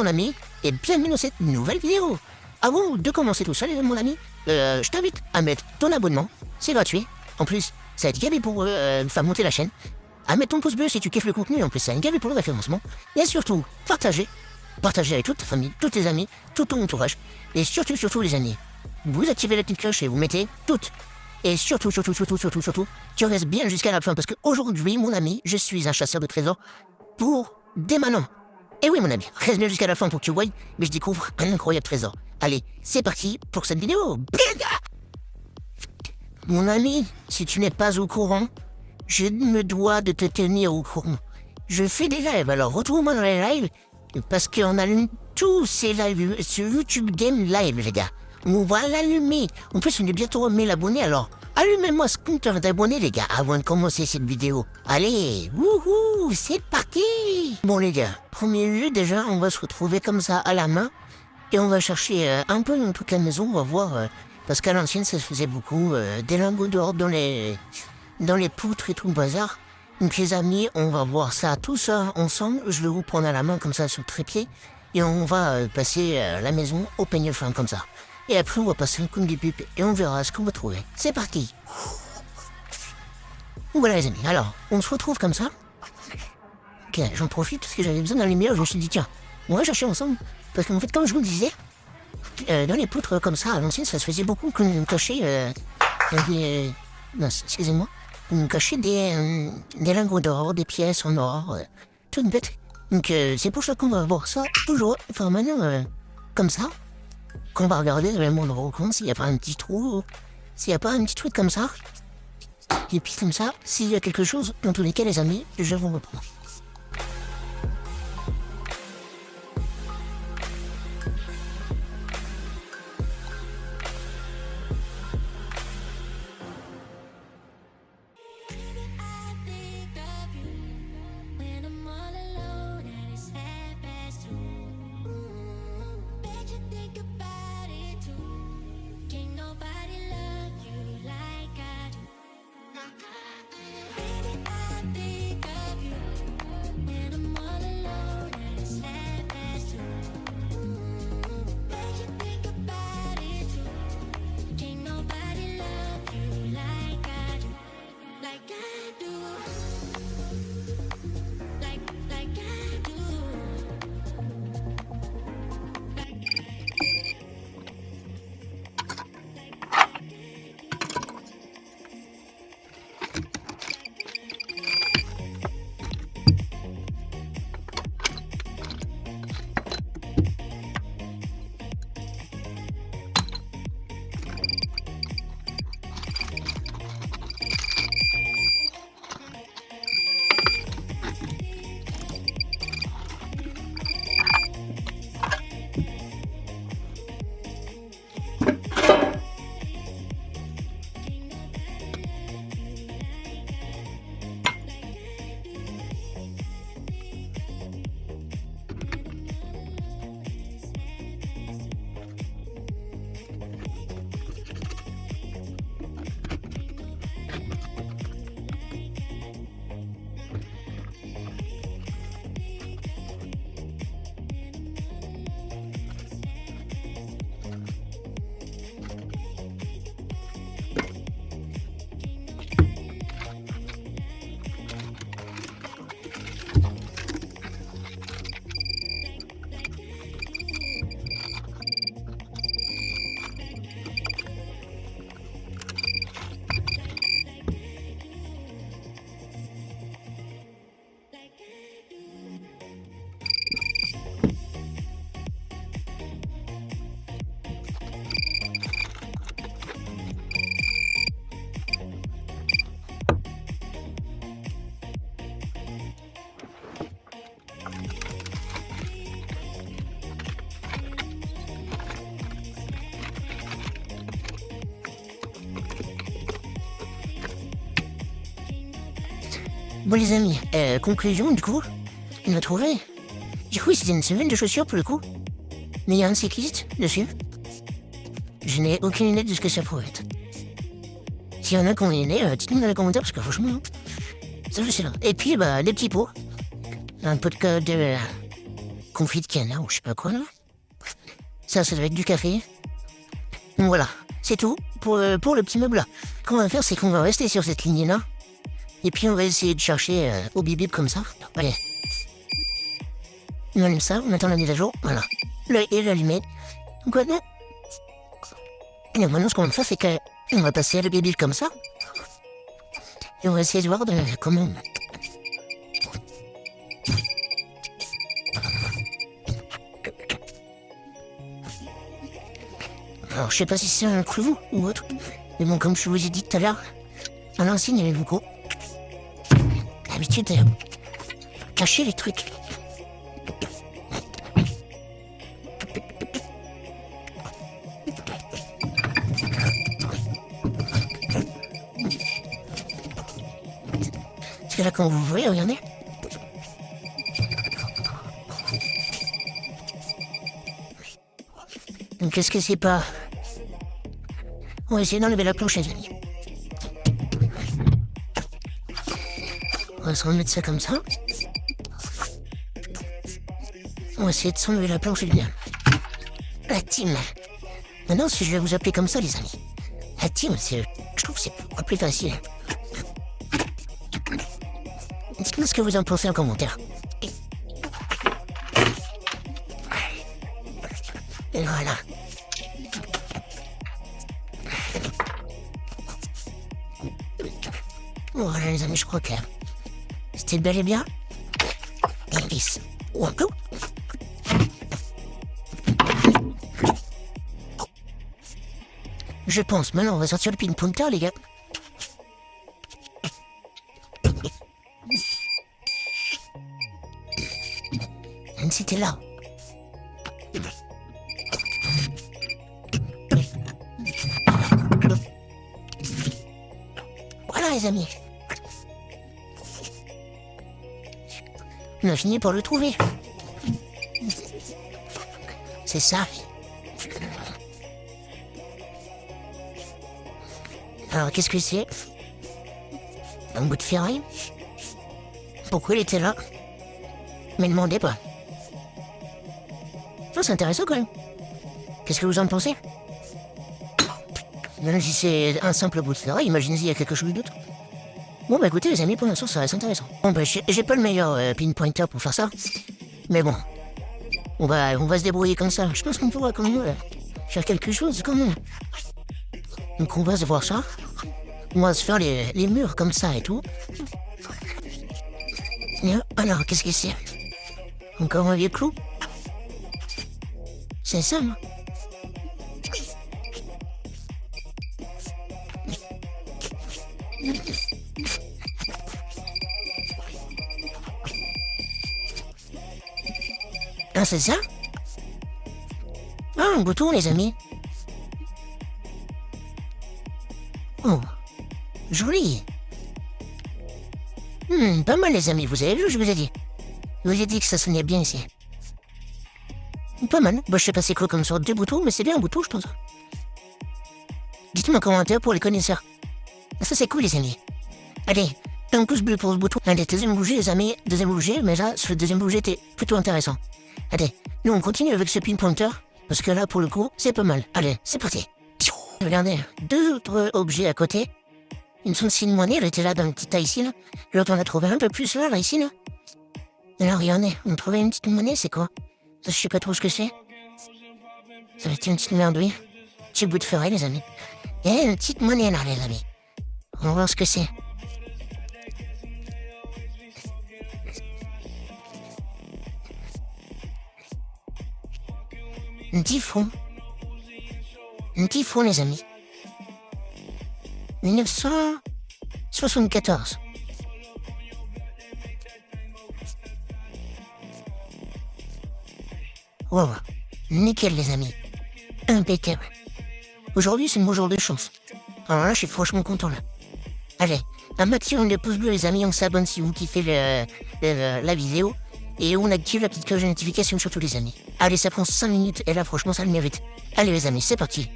mon ami, et bienvenue dans cette nouvelle vidéo. Avant de commencer tout ça, mon ami, je t'invite à mettre ton abonnement, c'est gratuit. En plus, ça va être gavé pour faire monter la chaîne. À mettre ton pouce bleu si tu kiffes le contenu, en plus ça va être gavé pour le référencement. Et surtout, partager avec toute ta famille, tous tes amis, tout ton entourage. Et surtout les amis, vous activez la petite cloche et vous mettez toutes. Et surtout, tu restes bien jusqu'à la fin, parce qu'aujourd'hui, mon ami, je suis un chasseur de trésors pour des manants. Et oui, mon ami, reste bien jusqu'à la fin pour que tu voyes, mais je découvre un incroyable trésor. Allez, c'est parti pour cette vidéo. Binga! Mon ami, si tu n'es pas au courant, je me dois de te tenir au courant. Je fais des lives, alors retrouve-moi dans les lives, parce qu'on allume tous ces lives sur YouTube Game Live, les gars. On va l'allumer. En plus, on est bientôt à 1000 abonnés, alors allumez-moi ce compteur d'abonnés, les gars, avant de commencer cette vidéo. Allez, wouhou, c'est parti. Bon, les gars, premier lieu, déjà, on va se retrouver comme ça à la main, et on va chercher un peu dans toute la maison, on va voir, parce qu'à l'ancienne, ça se faisait beaucoup, des lingots d'or dans les poutres et tout le bazar. Donc, les amis, on va voir ça tous ensemble. Je vais vous prendre à la main comme ça sur le trépied, et on va passer la maison au peigne fin comme ça. Et après, on va passer un coup de pipe et on verra ce qu'on va trouver. C'est parti. Voilà les amis, alors, on se retrouve comme ça. Ok, j'en profite parce que j'avais besoin d'un lumière, je me suis dit tiens, on va chercher ensemble. Parce qu'en fait, comme je vous le disais, dans les poutres comme ça, à l'ancienne, ça se faisait beaucoup qu'on cachait non, excusez-moi. On cachait des lingots d'or, des pièces en or, toutes bêtes. Donc c'est pour ça qu'on va voir ça toujours, enfin maintenant, comme ça. Qu'on va regarder dans le monde recoin s'il n'y a pas un petit trou, s'il n'y a pas un petit truc comme ça. Et puis comme ça, s'il y a quelque chose, dans tous les cas les amis, je vous reprends. Bon les amis, conclusion du coup, on a trouvé. Du coup c'était une semaine de chaussures pour le coup. Mais il y a un cycliste dessus. Je n'ai aucune idée de ce que ça pourrait être. S'il y en a qui ont une idée, dites-nous dans les commentaires parce que franchement, ça je sais là. Et puis bah des petits pots. Un pot de confit de canard ou je sais pas quoi là. Ça doit être du café. Donc voilà, c'est tout pour le petit meuble là. Ce qu'on va faire, c'est qu'on va rester sur cette lignée là. Et puis on va essayer de chercher au bip comme ça. Allez. On allume ça, on attend la mise à jour. Voilà. L'œil est allumé. Donc maintenant, ce qu'on va faire, c'est qu'on va passer à le bip comme ça. Et on va essayer de voir comment... Alors, je sais pas si c'est un clou ou autre. Mais bon, comme je vous ai dit tout à l'heure, à l'ancienne, il y avait beaucoup. L'habitude de cacher les trucs. Parce que là, comme vous voyez, regardez. Donc, qu'est-ce que c'est pas... On va essayer d'enlever la planche, les amis. On va se remettre ça comme ça. On va essayer de s'enlever la planche, bien. La team. Maintenant, si je vais vous appeler comme ça, les amis. La team, je trouve que c'est plus facile. Dites-moi ce que vous en pensez en commentaire. Et voilà. Voilà les amis, je crois que c'était bel et bien un bis ou un clou. Je pense, maintenant on va sortir le pin-pointer les gars. C'était là. Voilà les amis. On a fini par le trouver. C'est ça. Alors qu'est-ce que c'est? Un bout de ferraille? Pourquoi il était là? Mais ne demandez pas. Oh, c'est intéressant quand même. Qu'est-ce que vous en pensez? Même si c'est un simple bout de ferraille, imaginez s'il y a quelque chose d'autre. Bon bah écoutez les amis, pour l'instant ça reste intéressant. Bon bah j'ai pas le meilleur pinpointer pour faire ça. Mais bon, on va se débrouiller comme ça. Je pense qu'on pourra quand même faire quelque chose quand même. Donc on va se voir ça. On va se faire les murs comme ça et tout. Et alors qu'est-ce que c'est? Encore un vieux clou? C'est ça, moi. Ah, c'est ça? Ah, un bouton, les amis. Oh, joli. Pas mal, les amis, vous avez vu, je vous ai dit. Je vous ai dit que ça sonnait bien ici. Pas mal. Bah, je sais pas c'est quoi comme sorte de bouton, mais c'est bien un bouton, je pense. Dites-moi en commentaire pour les connaisseurs. Ah, ça, c'est cool, les amis. Allez, un pouce bleu pour ce bouton. Allez, deuxième bougie, les amis. Deuxième bougie, mais là, ce deuxième bougie était plutôt intéressant. Allez, nous, on continue avec ce pinpointer, parce que là, pour le coup, c'est pas mal. Allez, c'est parti. Regardez, deux autres objets à côté. Une sonde de monnaie, elle était là dans le petit tas ici, là. L'autre, on a trouvé un peu plus là, ici, là. Et là, regardez, on a trouvé une petite monnaie, c'est quoi? Ça, je sais pas trop ce que c'est. Ça va être une petite merdouille. Petit bout de ferraille, les amis. Et une petite monnaie, là, les amis. On va voir ce que c'est. Un petit fond. Un petit fond, les amis. 1974. Wow, nickel les amis. Impeccable. Aujourd'hui c'est mon jour de chance. Alors là je suis franchement content là. Allez, un maximum de pouces bleus les amis, on s'abonne si vous kiffez la vidéo. Et on active la petite cloche de notification surtout les amis. Allez, ça prend 5 minutes et là franchement ça le mérite. Allez les amis, c'est parti.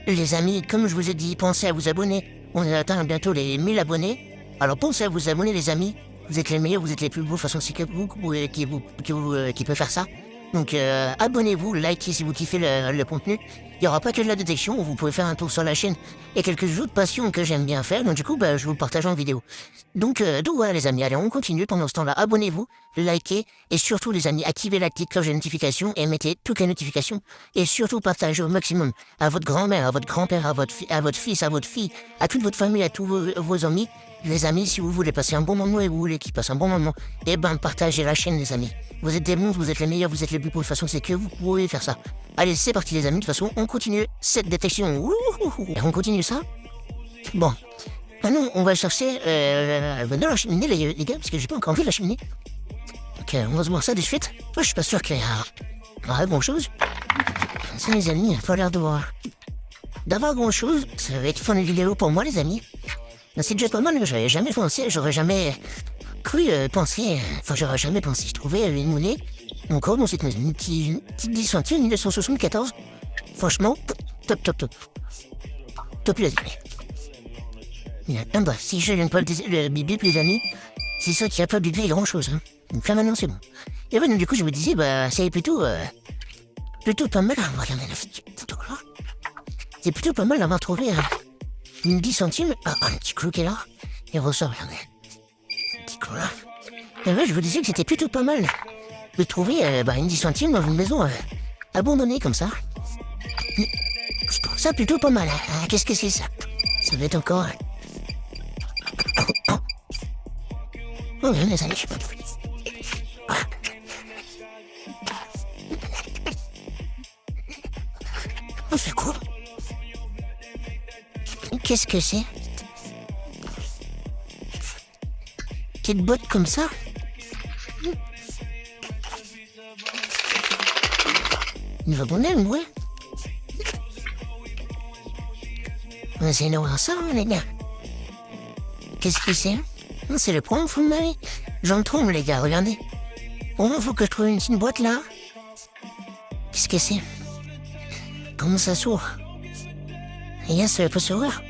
Les amis, comme je vous ai dit, pensez à vous abonner. On atteint bientôt les 1000 abonnés. Alors pensez à vous abonner les amis. Vous êtes les meilleurs, vous êtes les plus beaux. De toute façon, c'est que vous qui peut faire ça. Donc abonnez-vous, likez si vous kiffez le contenu. Il n'y aura pas que de la détection, vous pouvez faire un tour sur la chaîne. Il y a quelques autres passions que j'aime bien faire, donc du coup, je vous le partage en vidéo. Donc voilà les amis, allez, on continue pendant ce temps-là. Abonnez-vous, likez, et surtout les amis, activez la petite cloche de notification et mettez toutes les notifications. Et surtout partagez au maximum à votre grand-mère, à votre grand-père, à votre fils, à votre fille, à toute votre famille, à tous vos amis. Les amis, si vous voulez passer un bon moment et vous voulez qu'ils passent un bon moment, partagez la chaîne les amis. Vous êtes des monstres, vous êtes les meilleurs, vous êtes les plus beaux. De toute façon, c'est que vous pouvez faire ça. Allez, c'est parti les amis. De toute façon, on continue cette détection. Ouh, on continue ça. Bon. Maintenant, on va chercher dans la cheminée, les gars, parce que j'ai pas encore vu la cheminée. Ok, on va se voir ça de suite. Moi, je suis pas sûr qu'il y a grand-chose. Ça, les amis, il a pas l'air d'avoir grand-chose. Ça va être fun une vidéo pour moi, les amis. C'est déjà pas mal, j'aurais jamais pensé, j'aurais jamais pensé, je trouvais une monnaie, encore dans cette maison, une petite 10 centimes, 1974, franchement, top les amis. Bref, si je viens pas le bip les amis, c'est ça qui a pas dû grand chose, hein. Donc là maintenant c'est bon. Et ouais, donc du coup je me disais, c'est plutôt pas mal, regardez la photo là, c'est plutôt pas mal d'avoir trouvé une 10 centimes, un petit clou qui est là, et ressort, regardez. Un petit clou là. Et ouais, je vous disais que c'était plutôt pas mal de trouver une 10 centimes dans une maison abandonnée comme ça. Je trouve ça plutôt pas mal. Qu'est-ce que c'est ça? Ça va être encore... Oh, les amis. Oh, c'est cool. Qu'est-ce que c'est? Petite botte comme ça? Une vagonnelle, ouais. On va essayer de voir ça, les gars. Qu'est-ce que c'est? C'est le point, vous m'avez. J'en trompe, les gars, regardez. Oh, faut que je trouve une petite boîte, là. Qu'est-ce que c'est? Comment ça s'ouvre? Les gars, ça va pas s'ouvrir.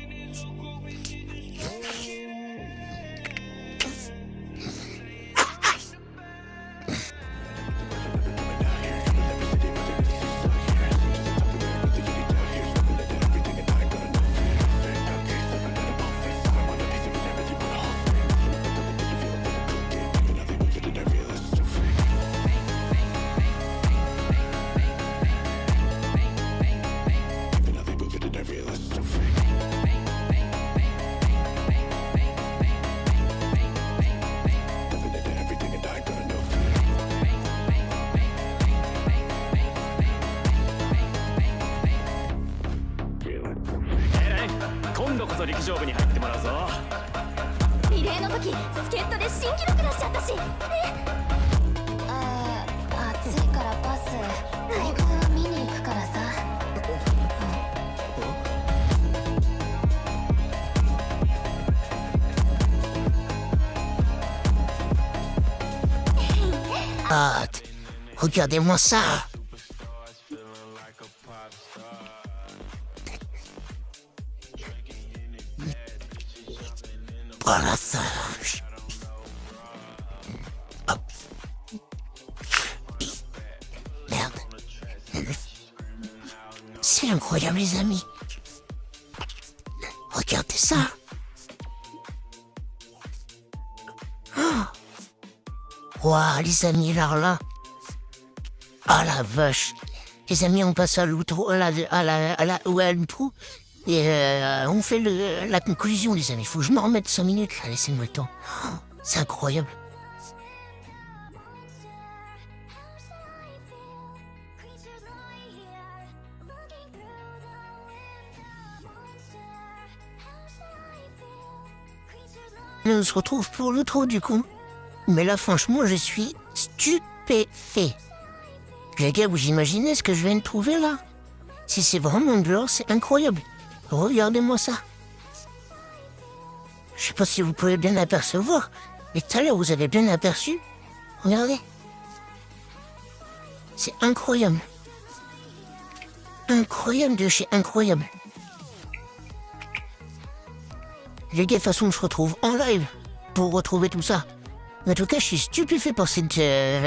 Ah, regardez-moi ça. Voilà ça. Hop. Merde. C'est incroyable, les amis. Regardez ça. Waouh, les amis, là. Ah la vache. Les amis, on passe à l'outro, à l'outro. Et on fait la conclusion, les amis. Faut que je m'en remette 5 minutes, là. Laissez-moi le temps. Oh, c'est incroyable. On se retrouve pour l'outro, du coup. Mais là, franchement, je suis stupéfait. Les gars, vous imaginez ce que je viens de trouver, là? Si c'est vraiment de l'or, c'est incroyable. Regardez-moi ça. Je sais pas si vous pouvez bien apercevoir, mais tout à l'heure, vous avez bien aperçu. Regardez. C'est incroyable. Incroyable de chez incroyable. Les gars, de toute façon, je retrouve en live pour retrouver tout ça. En tout cas, je suis stupéfait par cette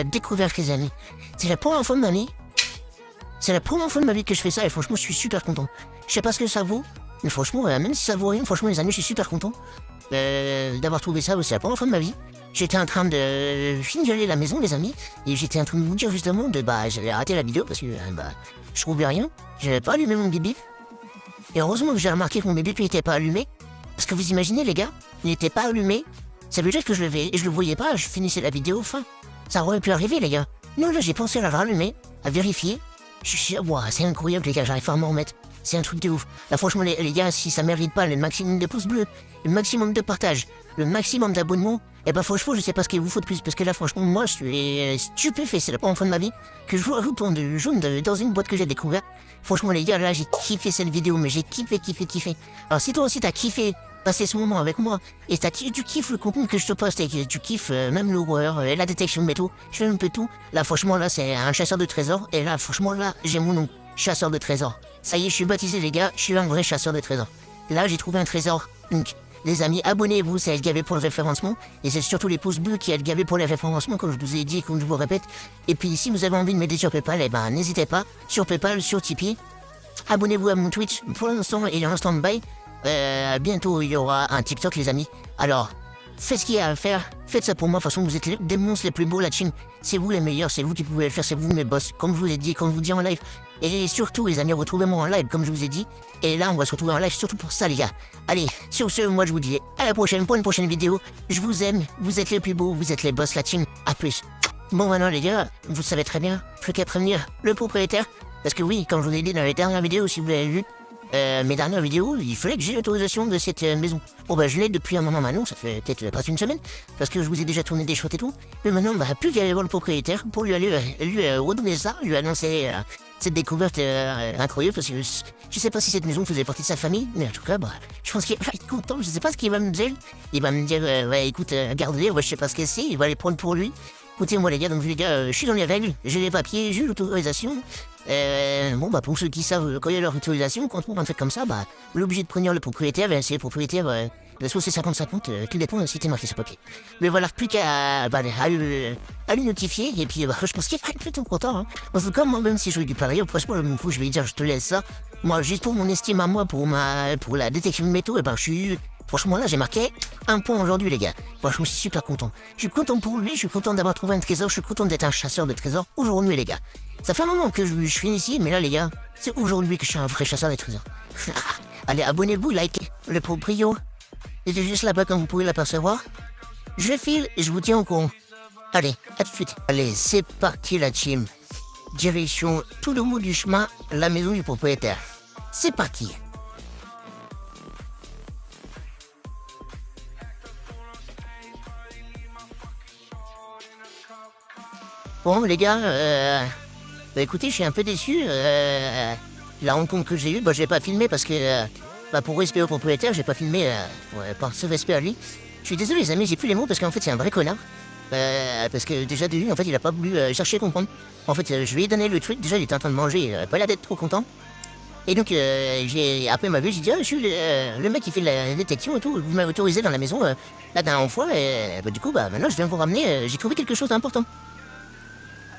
découverte, les amis. C'est la première fois de ma vie. C'est la première fois de ma vie que je fais ça et franchement, je suis super content. Je sais pas ce que ça vaut, mais franchement, même si ça vaut rien, franchement, les amis, je suis super content d'avoir trouvé ça. C'est la première fois de ma vie. J'étais en train de finir la maison, les amis, et j'étais en train de vous dire justement j'avais raté la vidéo parce que je trouvais rien. J'avais pas allumé mon bip. Et heureusement que j'ai remarqué que mon bip n'était pas allumé. Parce que vous imaginez, les gars, il n'était pas allumé. Ça veut dire que je le voyais pas, je finissais la vidéo, fin. Ça aurait pu arriver, les gars. Non, là, j'ai pensé à la rallumer, à vérifier. Je suis wow, c'est incroyable, les gars, j'arrive pas à m'en remettre. C'est un truc de ouf. Là, franchement, les gars, si ça mérite pas le maximum de pouces bleus, le maximum de partage, le maximum d'abonnements, eh ben, franchement, je sais pas ce qu'il vous faut de plus. Parce que là, franchement, moi, je suis stupéfait. C'est la première fois de ma vie que je joue à Jouton de jaune dans une boîte que j'ai découvert. Franchement, les gars, là, j'ai kiffé cette vidéo, mais j'ai kiffé. Alors, si toi aussi, t'as kiffé passer ce moment avec moi, et tu kiffes le contenu que je te poste, et que tu kiffes même l'horreur, la détection de tout, je fais un peu tout. Là, franchement, là, c'est un chasseur de trésors. Et là, franchement, là, j'ai mon nom. Chasseur de trésors. Ça y est, je suis baptisé, les gars, je suis un vrai chasseur de trésors. Là, j'ai trouvé un trésor. Donc, les amis, abonnez-vous, c'est LGAV pour le référencement. Et c'est surtout les pouces bleus qui est LGAV pour le référencement, comme je vous ai dit, comme je vous répète. Et puis, si vous avez envie de m'aider sur PayPal, eh ben, n'hésitez pas. Sur PayPal, sur Tipeee. Abonnez-vous à mon Twitch. Pour l'instant, il est en stand-by. Bientôt, il y aura un TikTok, les amis. Alors, faites ce qu'il y a à faire. Faites ça pour moi. De toute façon, vous êtes des monstres les plus beaux, la team. C'est vous les meilleurs. C'est vous qui pouvez le faire. C'est vous mes boss. Comme je vous ai dit, comme je vous dis en live. Et surtout, les amis, retrouvez-moi en live, comme je vous ai dit. Et là, on va se retrouver en live surtout pour ça, les gars. Allez, sur ce, moi, je vous dis à la prochaine pour une prochaine vidéo. Je vous aime. Vous êtes les plus beaux. Vous êtes les boss, la team. À plus. Bon, maintenant, les gars, vous savez très bien. Plus qu'à prévenir le propriétaire. Parce que oui, comme je vous l'ai dit dans les dernières vidéos, si vous l'avez vu, mes dernières vidéos, il fallait que j'ai l'autorisation de cette maison. Bon bah je l'ai depuis un moment maintenant, ça fait peut-être presque une semaine, parce que je vous ai déjà tourné des shots et tout. Mais maintenant, plus qu'à aller voir le propriétaire pour lui redonner ça, lui annoncer cette découverte incroyable, parce que je sais pas si cette maison faisait partie de sa famille, mais en tout cas, je pense qu'il va être content, je sais pas ce qu'il va me dire. Il va me dire, ouais écoute, garde-les, je sais pas ce que c'est, il va les prendre pour lui. Écoutez, moi les gars, donc les gars, je suis dans les règles, j'ai les papiers, j'ai l'autorisation. Pour ceux qui savent, quand il y a leur autorisation, quand on trouve un truc comme ça, on est obligé de prévenir le propriétaire, c'est le propriétaire, soit c'est 50-50, tout dépend si t'es marqué sur papier. Mais voilà, plus qu'à lui notifier, et puis je pense qu'il va être plutôt content. Hein. En tout cas, moi, même si je lui dis pareil, franchement, je vais lui dire, je te laisse ça. Moi, juste pour mon estime à moi, pour la détection de métaux, je suis... Franchement, là, j'ai marqué un point aujourd'hui, les gars. Moi, je suis super content. Je suis content pour lui, je suis content d'avoir trouvé un trésor, je suis content d'être un chasseur de trésors aujourd'hui, les gars. Ça fait un moment que je suis ici, mais là, les gars, c'est aujourd'hui que je suis un vrai chasseur de trésors. Allez, abonnez-vous, likez le proprio. Il est juste là-bas, comme vous pouvez l'apercevoir. Je file et je vous tiens au courant. Allez, à tout de suite. Allez, c'est parti, la team. Direction tout le bout du chemin, la maison du propriétaire. C'est parti. Bon, les gars, écoutez, je suis un peu déçu. La rencontre que j'ai eue, j'ai pas filmé parce que, pour respect au propriétaire, j'ai pas filmé par ce respect à lui. Je suis désolé, les amis, j'ai plus les mots parce qu'en fait, c'est un vrai connard. Parce que déjà, de lui, en fait, il a pas voulu chercher à comprendre. En fait, je lui ai donné le truc, déjà, il était en train de manger, pas l'air d'être trop content. Et donc, après ma vue, j'ai dit, je suis le mec qui fait la détection et tout, vous m'avez autorisé dans la maison la dernière fois, et du coup, maintenant, je viens vous ramener, j'ai trouvé quelque chose d'important.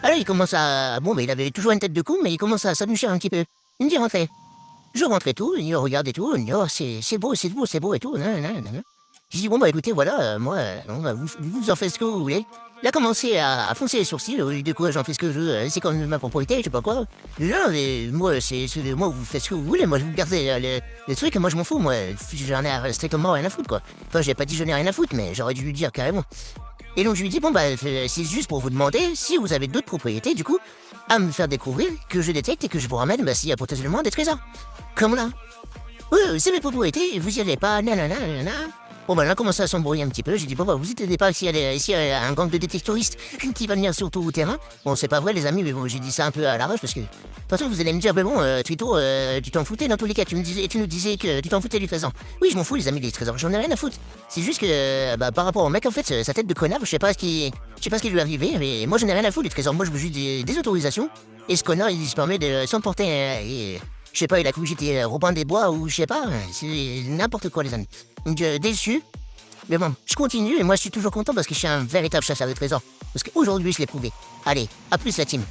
Alors il commence à... il avait toujours une tête de con, mais il commence à s'amuser un petit peu. Il me dit rentrer. Je rentre et tout, il regarde et tout, il me dit c'est beau et tout. Je dis écoutez, voilà, moi, vous en faites ce que vous voulez. Il a commencé à foncer les sourcils, de quoi j'en fais ce que je veux, c'est comme ma propriété, je sais pas quoi. Là, moi, moi, vous faites ce que vous voulez, moi, je vous gardez les trucs, moi, je m'en fous, moi, j'en ai strictement rien à foutre, quoi. Enfin, j'ai pas dit j'en ai rien à foutre, mais j'aurais dû lui dire carrément. Et donc je lui dis, c'est juste pour vous demander si vous avez d'autres propriétés, du coup, à me faire découvrir, que je détecte et que je vous ramène, s'il y a potentiellement des trésors. Comme là. Oui, c'est mes propriétés, vous y allez pas, nanana. Bon, là, on commence à s'embrouiller un petit peu. J'ai dit, vous n'étendez pas s'il y a un gang de détectoristes qui va venir surtout au terrain. Bon, c'est pas vrai, les amis, mais bon, j'ai dit ça un peu à l'arrache parce que, de toute façon, vous allez me dire, Twito, tu t'en foutais dans tous les cas. Tu nous disais que tu t'en foutais du trésor. Oui, je m'en fous, les amis, des trésors. J'en ai rien à foutre. C'est juste que, par rapport au mec, en fait, sa tête de connard, je sais pas ce qui lui est arrivé, mais moi, j'en ai rien à foutre des trésors. Moi, je veux juste des autorisations. Et ce connard, il se permet de s'emporter je sais pas, il a cru que j'étais Robin des Bois ou je sais pas. C'est n'importe quoi, les amis. Donc, déçu. Mais bon, je continue et moi je suis toujours content parce que je suis un véritable chasseur de trésors. Parce qu'aujourd'hui je l'ai prouvé. Allez, à plus la team.